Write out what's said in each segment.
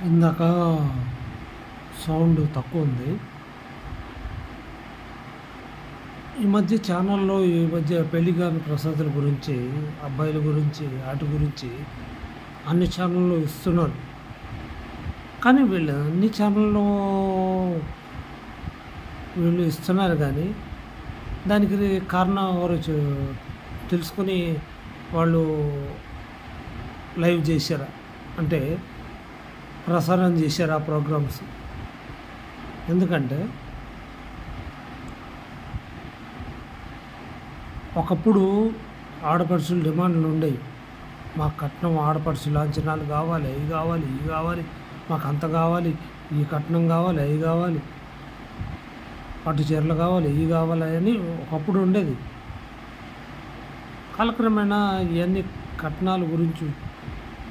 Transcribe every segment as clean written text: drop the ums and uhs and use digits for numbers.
ఇందాక సౌండ్ తక్కువ ఉంది. ఈ మధ్య పెళ్లి కాని ప్రసాదుల గురించి, అబ్బాయిల గురించి, ఆటి గురించి అన్ని ఛానళ్ళు ఇస్తున్నారు. కానీ అన్ని ఛానళ్ళు వీళ్ళు ఇస్తున్నారు కానీ, దానికి కారణం ఎవరో తెలుసుకొని వాళ్ళు లైవ్ చేశారా? అంటే ప్రసారం చేశారు ఆ ప్రోగ్రామ్స్. ఎందుకంటే ఒకప్పుడు ఆడపడుచులు డిమాండ్లు ఉండేవి. మాకు కట్నం, ఆడపడుచు లాంఛనాలు కావాలి, అవి కావాలి, ఇవి కావాలి, మాకు అంత కావాలి, ఈ కట్నం కావాలి, అవి కావాలి, పట్టు చీరలు కావాలి, ఇవి కావాలి అని ఒకప్పుడు ఉండేది. కాలక్రమేణా ఇవన్నీ కట్నాల గురించి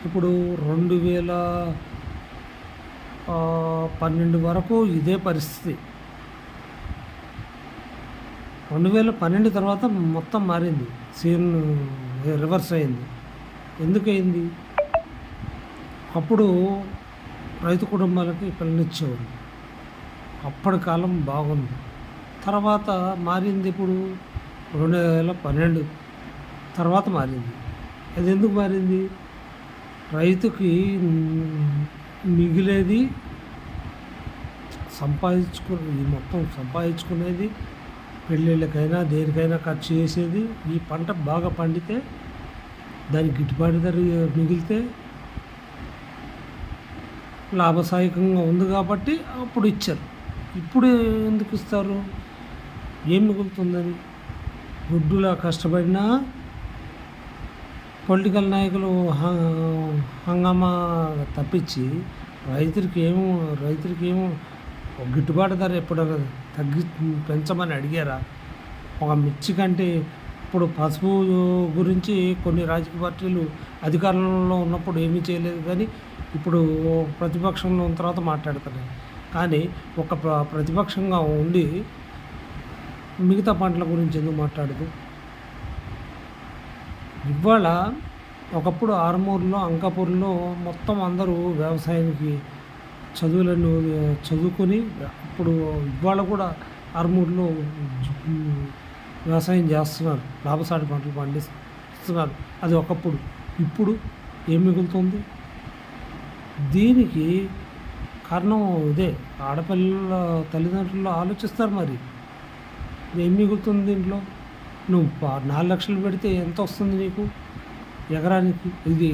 ఇప్పుడు 2012 వరకు ఇదే పరిస్థితి. 2012 తర్వాత మొత్తం మారింది, సీన్ రివర్స్ అయింది. ఎందుకయింది? అప్పుడు రైతు కుటుంబాలకి పిల్లనిచ్చేవారు. అప్పటి కాలం బాగుంది. తర్వాత మారింది. ఇప్పుడు 2012 తర్వాత మారింది. అది ఎందుకు మారింది? రైతుకి మిగిలేది మొత్తం సంపాదించుకునేది పెళ్ళిళ్ళకైనా దేనికైనా ఖర్చు చేసేది. ఈ పంట బాగా పండితే, దానికి గిట్టుబాటు ధర మిగిలితే లాభసాయకంగా ఉంది కాబట్టి అప్పుడు ఇచ్చారు. ఇప్పుడు ఎందుకు ఇస్తారు? ఏం మిగులుతుందని? గుడ్డులా కష్టపడినా పొలిటికల్ నాయకులు హంగామా తప్పించి రైతులకి ఏమో గిట్టుబాటు ధర ఎప్పుడైనా పెంచమని అడిగారా? ఒక మిర్చి కంటే ఇప్పుడు పసుపు గురించి కొన్ని రాజకీయ పార్టీలు అధికారంలో ఉన్నప్పుడు ఏమీ చేయలేదు, కానీ ఇప్పుడు ప్రతిపక్షంలో ఉన్న తర్వాత మాట్లాడుతున్నాయి. కానీ ఒక ప్రతిపక్షంగా ఉండి మిగతా పంటల గురించి ఎందుకు మాట్లాడదు? ఇవాళ ఒకప్పుడు ఆర్మూర్లో, అంకాపూర్లో మొత్తం అందరూ వ్యవసాయానికి చదువుకొని ఇప్పుడు ఇవాళ కూడా ఆర్మూర్లో వ్యవసాయం చేస్తున్నారు, లాభసాటి పంటలు పండిస్తున్నారు. అది ఒకప్పుడు. ఇప్పుడు ఏం మిగులుతుంది? దీనికి కారణం ఇదే. ఆడపిల్లల తల్లిదండ్రులు ఆలోచిస్తారు. మరి ఏం మిగులుతుంది దీంట్లో? నువ్వు 4 లక్షలు పెడితే ఎంత వస్తుంది నీకు ఎకరానికి? ఇది